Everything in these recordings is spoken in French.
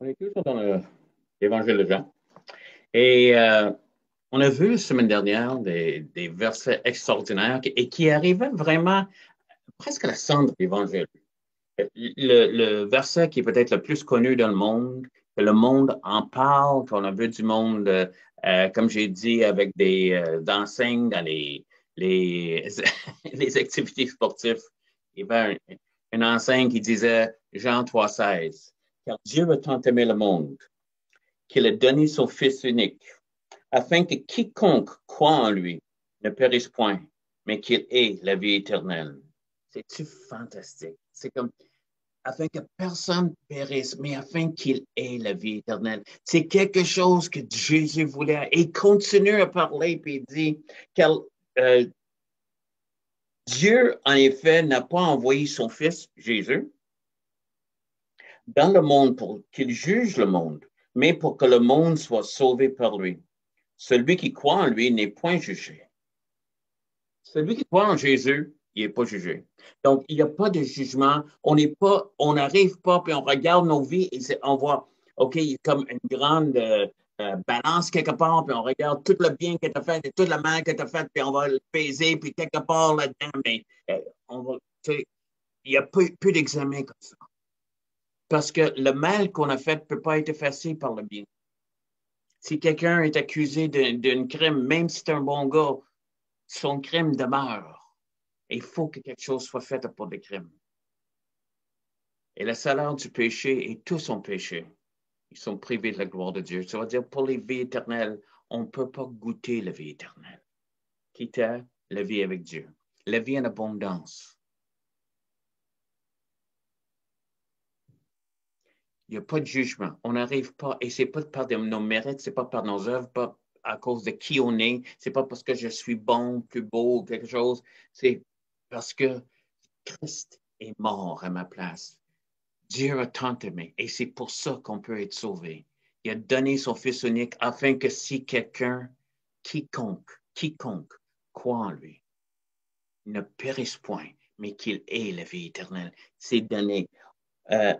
On est toujours dans l'Évangile de Jean. Et on a vu la semaine dernière des versets extraordinaires qui arrivaient vraiment presque à la centre de l'Évangile. Le verset qui est peut-être le plus connu dans le monde, que le monde en parle, qu'on a vu du monde, comme j'ai dit, avec des enseignes dans les, les activités sportives. Il y avait une enseigne qui disait, Jean 3,16, car Dieu a tant aimé le monde qu'il a donné son Fils unique, afin que quiconque croit en lui ne périsse point, mais qu'il ait la vie éternelle. C'est-tu fantastique? C'est comme, afin que personne périsse, mais afin qu'il ait la vie éternelle. C'est quelque chose que Jésus voulait. Et il continue à parler, puis il dit, car euh, Dieu, en effet, n'a pas envoyé son Fils, Jésus, dans le monde pour qu'il juge le monde, mais pour que le monde soit sauvé par lui. Celui qui croit en lui n'est point jugé. Celui qui croit en Jésus, il n'est pas jugé. Donc, il n'y a pas de jugement. On n'arrive pas, puis on regarde nos vies et on voit, OK, il y a comme une grande balance quelque part, puis on regarde tout le bien que tu as fait et tout le mal que tu as fait, puis on va le peser, puis quelque part là-dedans, mais on va, il n'y a peu d'examen comme ça. Parce que le mal qu'on a fait ne peut pas être effacé par le bien. Si quelqu'un est accusé d'un crime, même si c'est un bon gars, son crime demeure. Et il faut que quelque chose soit fait pour le crime. Et le salaire du péché est tout son péché. Ils sont privés de la gloire de Dieu. Ça veut dire pour les vies éternelles, on ne peut pas goûter la vie éternelle. Quitte à la vie avec Dieu. La vie en abondance. Il n'y a pas de jugement. On n'arrive pas, et ce n'est pas par nos mérites, ce n'est pas par nos œuvres, pas à cause de qui on est, ce n'est pas parce que je suis bon, plus beau, quelque chose. C'est parce que Christ est mort à ma place. Dieu a tant aimé, et c'est pour ça qu'on peut être sauvé. Il a donné son Fils unique afin que si quelqu'un, quiconque croit en lui, ne périsse point, mais qu'il ait la vie éternelle. C'est donné. Euh,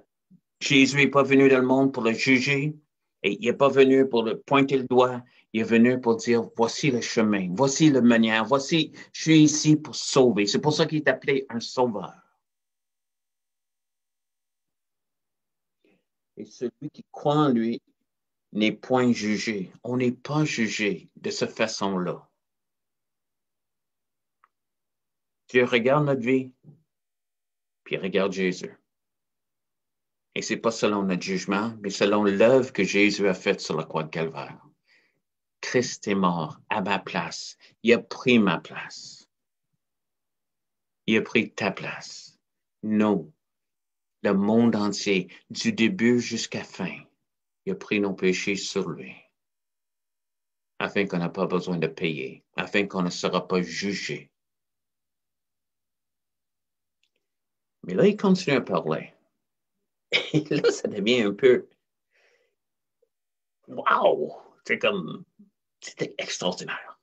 Jésus n'est pas venu dans le monde pour le juger, et il n'est pas venu pour le pointer le doigt, il est venu pour dire, voici le chemin, voici la manière, voici, je suis ici pour sauver. C'est pour ça qu'il est appelé un sauveur. Et celui qui croit en lui n'est point jugé. On n'est pas jugé de cette façon-là. Dieu regarde notre vie, puis il regarde Jésus. Et ce n'est pas selon notre jugement, mais selon l'œuvre que Jésus a faite sur la croix de Calvaire. Christ est mort à ma place. Il a pris ma place. Il a pris ta place. Nous, le monde entier, du début jusqu'à la fin, il a pris nos péchés sur lui, afin qu'on n'a pas besoin de payer, afin qu'on ne sera pas jugé. Mais là, il continue à parler. Et là, ça devient un peu wow! C'est comme, c'était extraordinaire.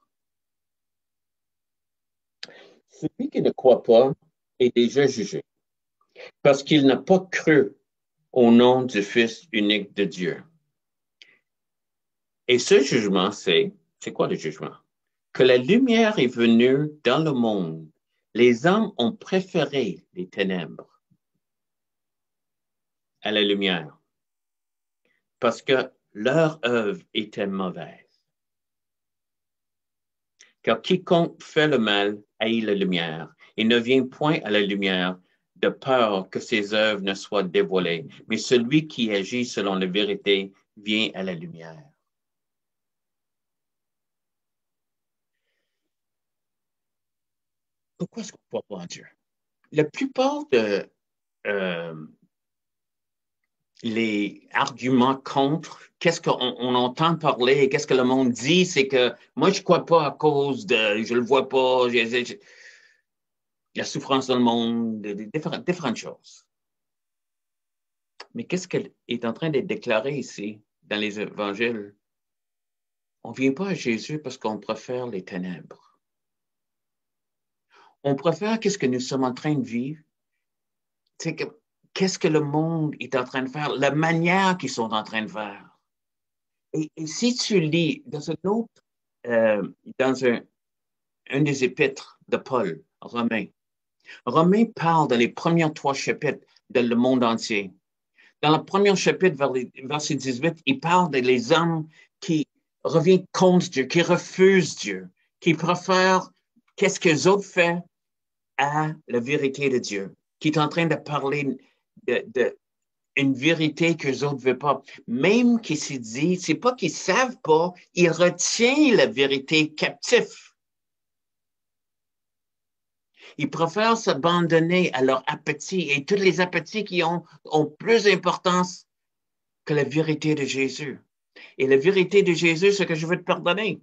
Celui qui ne croit pas est déjà jugé, parce qu'il n'a pas cru au nom du Fils unique de Dieu. Et ce jugement, c'est quoi le jugement? Que la lumière est venue dans le monde. Les hommes ont préféré les ténèbres à la lumière, parce que leur œuvre était mauvaise. Car quiconque fait le mal haït la lumière et ne vient point à la lumière de peur que ses œuvres ne soient dévoilées. Mais celui qui agit selon la vérité vient à la lumière. Pourquoi est-ce qu'on ne croit pas en Dieu? La plupart de euh, les arguments contre, qu'est-ce qu'on entend parler et qu'est-ce que le monde dit, c'est que moi, je ne crois pas à cause de, je ne le vois pas, la souffrance dans le monde, différentes choses. Mais qu'est-ce qu'elle est en train de déclarer ici, dans les évangiles? On ne vient pas à Jésus parce qu'on préfère les ténèbres. On préfère qu'est-ce que nous sommes en train de vivre. C'est que qu'est-ce que le monde est en train de faire, la manière qu'ils sont en train de faire. Et si tu lis dans un autre, dans un des épîtres de Paul, Romains, Romains parle dans les premiers 3 chapitres dans le monde entier. Dans le premier chapitre, verset 18, il parle des hommes qui reviennent contre Dieu, qui refusent Dieu, qui préfèrent qu'est-ce que les autres font à la vérité de Dieu, qui est en train de parler de une vérité que les autres ne veulent pas. Même qu'ils se disent, c'est pas qu'ils ne savent pas, ils retiennent la vérité captif. Ils préfèrent s'abandonner à leur appétit et tous les appétits qui ont plus d'importance que la vérité de Jésus. Et la vérité de Jésus, c'est que je veux te pardonner.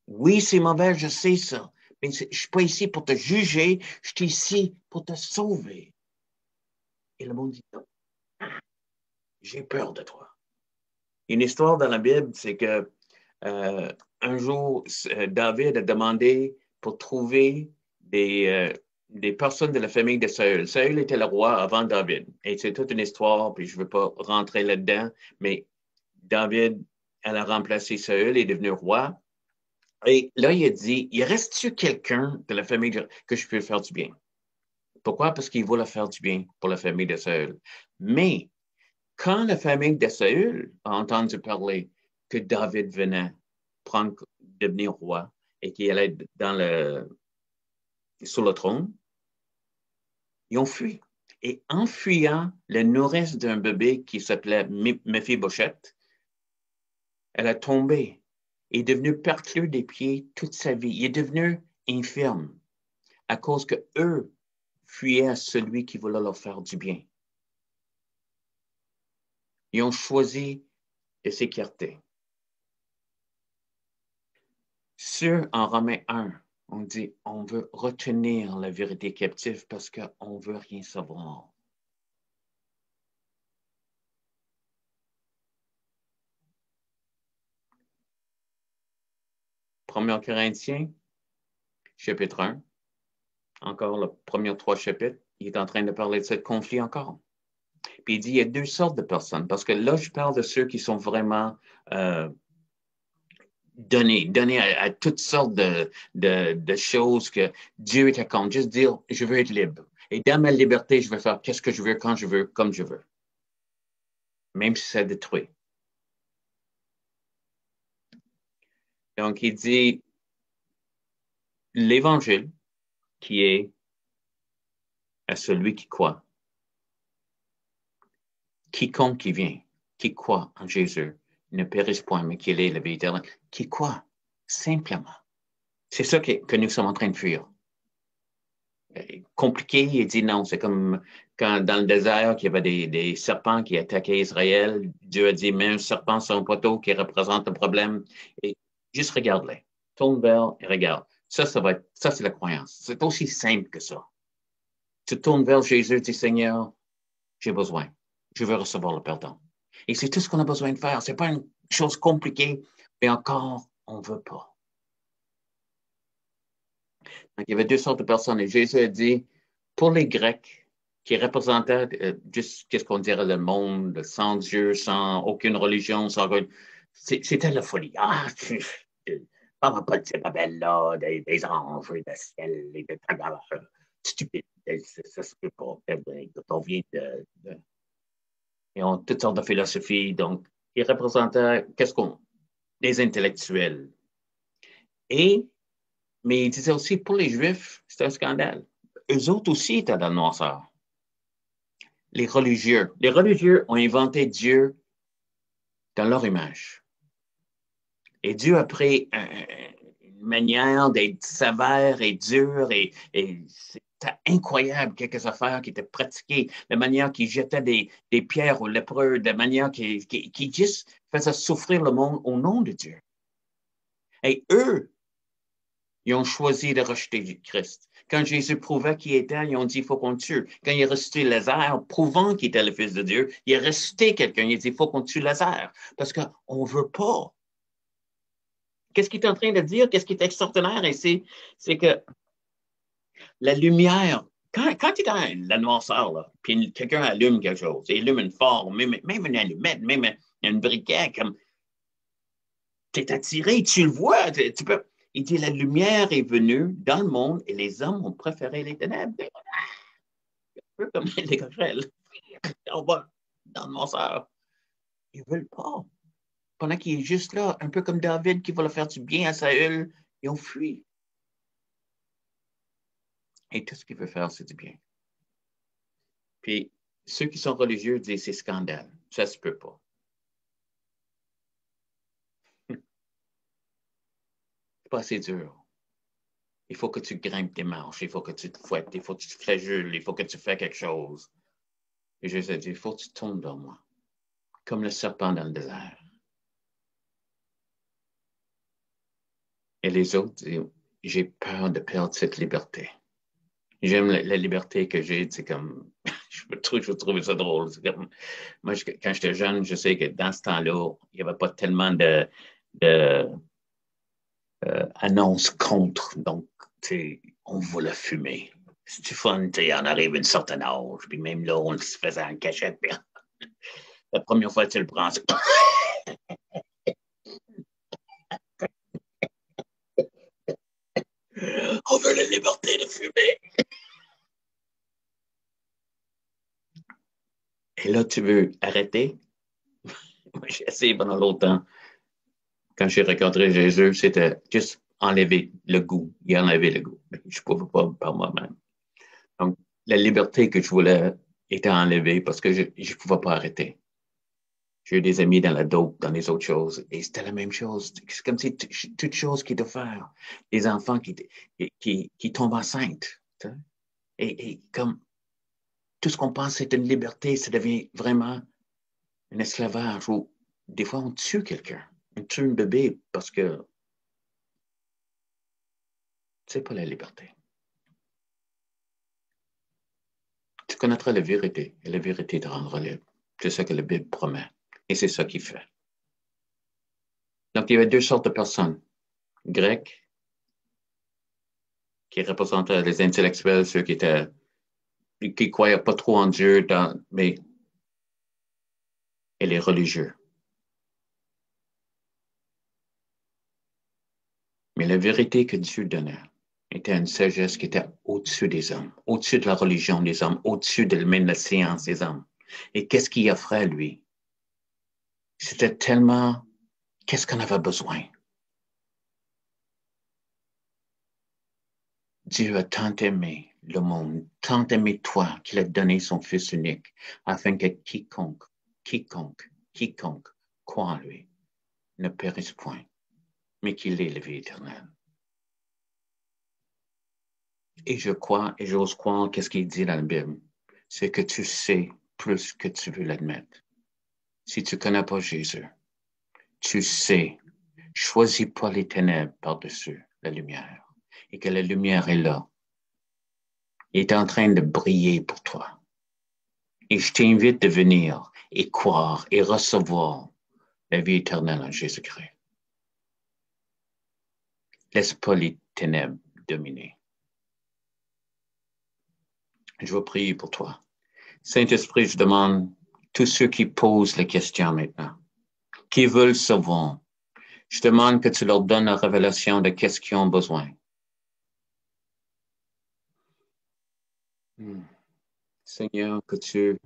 Oui, c'est mauvais, je sais ça. Mais je ne suis pas ici pour te juger, je suis ici pour te sauver. Et le monde dit non. J'ai peur de toi. Une histoire dans la Bible, c'est que un jour, David a demandé pour trouver des personnes de la famille de Saül. Saül était le roi avant David. Et c'est toute une histoire, puis je ne veux pas rentrer là-dedans, mais David, elle a remplacé Saül, est devenu roi. Et là, il a dit, il reste-tu quelqu'un de la famille que je peux faire du bien? Pourquoi? Parce qu'il voulait faire du bien pour la famille de Saül. Mais quand la famille de Saül a entendu parler que David venait devenir roi et qu'il allait sur le trône, ils ont fui. Et en fuyant la nourrice d'un bébé qui s'appelait Méphibosheth, elle a tombé. Il est devenu perclus des pieds toute sa vie. Il est devenu infirme à cause que eux fuyaient à celui qui voulait leur faire du bien. Ils ont choisi de s'écarter. En Romains 1, on dit on veut retenir la vérité captive parce qu'on ne veut rien savoir. Premier Corinthiens, chapitre 1, encore le premier 3 chapitres, il est en train de parler de ce conflit encore. Puis il dit, il y a 2 sortes de personnes, parce que là, je parle de ceux qui sont vraiment donnés à toutes sortes de choses que Dieu est à compte. Juste dire, je veux être libre. Et dans ma liberté, je veux faire qu'est-ce que je veux, quand je veux, comme je veux. Même si ça détruit. Donc, il dit, l'Évangile qui est à celui qui croit. Quiconque qui vient, qui croit en Jésus, ne périsse point, mais qu'il ait la vie éternelle. Qui croit, simplement. C'est ça que nous sommes en train de fuir. Compliqué, il dit non. C'est comme quand dans le désert, il y avait des serpents qui attaquaient Israël. Dieu a dit, mets un serpent sur un poteau qui représente un problème. Et juste regarde-les. Tourne vers et regarde. Ça c'est la croyance. C'est aussi simple que ça. Tu tournes vers Jésus, dis Seigneur, j'ai besoin. Je veux recevoir le pardon. Et c'est tout ce qu'on a besoin de faire. Ce n'est pas une chose compliquée, mais encore, on ne veut pas. Donc, il y avait 2 sortes de personnes. Et Jésus a dit, pour les Grecs, qui représentaient juste qu'est-ce qu'on dirait le monde, sans Dieu, sans aucune religion, c'était la folie. Ah, parle pas de ces babelles-là, des anges, des ciels, des tagares, stupide. Ça se peut pas. On vient ils ont toutes sortes de philosophies. Donc, ils représentaient des intellectuels. Mais ils disaient aussi, pour les Juifs, c'était un scandale. Eux autres aussi étaient dans le noirceur. Les religieux ont inventé Dieu dans leur image. Et Dieu a pris une manière d'être sévère et dur et c'était incroyable quelques affaires qui étaient pratiquées, la manière qu'il jetait des pierres aux lépreux, la manière qu'il juste faisait souffrir le monde au nom de Dieu. Et eux, ils ont choisi de rejeter Christ. Quand Jésus prouvait qui était, ils ont dit, il faut qu'on le tue. Quand il est ressuscité Lazare, prouvant qu'il était le Fils de Dieu, il est ressuscité quelqu'un, il a dit, il faut qu'on tue Lazare. Parce qu'on ne veut pas. Qu'est-ce qu'il est en train de dire? Qu'est-ce qui est extraordinaire? Et c'est que la lumière, quand tu es dans la noirceur, là, puis quelqu'un allume quelque chose, il allume une forme, même une allumette, même un briquet, comme tu es attiré, tu le vois, tu peux. Il dit, la lumière est venue dans le monde et les hommes ont préféré les ténèbres. Un peu comme les coquerelles. On va dans le noirceur. Ils ne veulent pas. Pendant qu'il est juste là, un peu comme David qui va le faire du bien à Saül, ils ont fui. Et tout ce qu'il veut faire, c'est du bien. Puis, ceux qui sont religieux disent c'est scandale. Ça se peut pas. C'est pas assez dur. Il faut que tu grimpes tes marches, il faut que tu te fouettes, il faut que tu te flageoles, il faut que tu fasses quelque chose. Et Jésus a dit, il faut que tu tournes vers moi, comme le serpent dans le désert. Et les autres disent, j'ai peur de perdre cette liberté. J'aime la liberté que j'ai, c'est comme, je trouve ça drôle. Comme, moi, quand j'étais jeune, je sais que dans ce temps-là, il n'y avait pas tellement de annonces contre. Donc, on voulait fumer. C'est fun, on arrive à une certaine âge, puis même là, on se faisait en cachette. Puis la première fois que tu le prends, c'est on veut la liberté de fumer. Et là, tu veux arrêter? Moi, j'ai essayé pendant longtemps. Quand j'ai rencontré Jésus, c'était juste enlever le goût. Il a enlevé le goût. Je ne pouvais pas par moi-même. Donc, la liberté que je voulais était enlevée parce que je ne pouvais pas arrêter. J'ai eu des amis dans la dope, dans les autres choses, et c'était la même chose. C'est comme si toute chose qui te faire. Des enfants qui tombent enceintes. Et comme tout ce qu'on pense c'est une liberté, ça devient vraiment un esclavage où des fois on tue quelqu'un. On tue un bébé parce que c'est pas la liberté. Tu connaîtras la vérité et la vérité te rendra libre. C'est ça que la Bible promet. Et c'est ça qu'il fait. Donc, il y avait deux sortes de personnes. Grecs, qui représentaient les intellectuels, ceux qui croyaient pas trop en Dieu, mais et les religieux. Mais la vérité que Dieu donnait était une sagesse qui était au-dessus des hommes, au-dessus de la religion des hommes, au-dessus de même la science des hommes. Et qu'est-ce qu'il offrait, lui? C'était tellement, qu'est-ce qu'on avait besoin? Dieu a tant aimé le monde, tant aimé toi, qu'il a donné son Fils unique, afin que quiconque croit en lui, ne périsse point, mais qu'il ait la vie éternelle. Et je crois, et j'ose croire, qu'est-ce qu'il dit dans la Bible? C'est que tu sais plus que tu veux l'admettre. Si tu ne connais pas Jésus, tu sais, choisis pas les ténèbres par-dessus la lumière. Et que la lumière est là. Il est en train de briller pour toi. Et je t'invite de venir et croire et recevoir la vie éternelle en Jésus-Christ. Laisse pas les ténèbres dominer. Je vais prier pour toi. Saint-Esprit, je demande tous ceux qui posent les questions maintenant, qui veulent savoir, je demande que tu leur donnes la révélation de qu'est-ce qu'ils ont besoin. Seigneur, que tu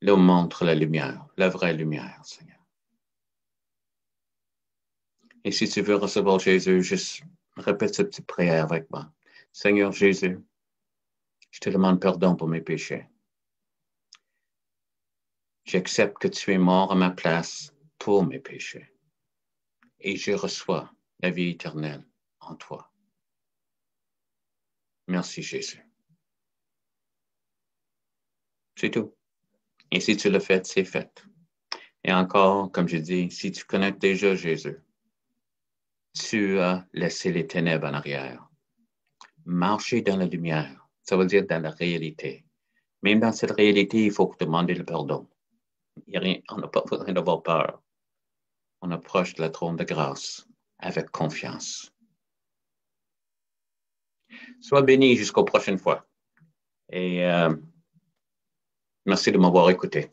leur montres la lumière, la vraie lumière, Seigneur. Et si tu veux recevoir Jésus, juste répète cette petite prière avec moi. Seigneur Jésus, je te demande pardon pour mes péchés. J'accepte que tu es mort à ma place pour mes péchés. Et je reçois la vie éternelle en toi. Merci Jésus. C'est tout. Et si tu le fais, c'est fait. Et encore, comme je dis, si tu connais déjà Jésus, tu as laissé les ténèbres en arrière. Marcher dans la lumière, ça veut dire dans la réalité. Même dans cette réalité, il faut demander le pardon. On n'a pas besoin d'avoir peur. On approche de la trône de grâce avec confiance. Sois béni jusqu'aux prochaines fois. Et merci de m'avoir écouté.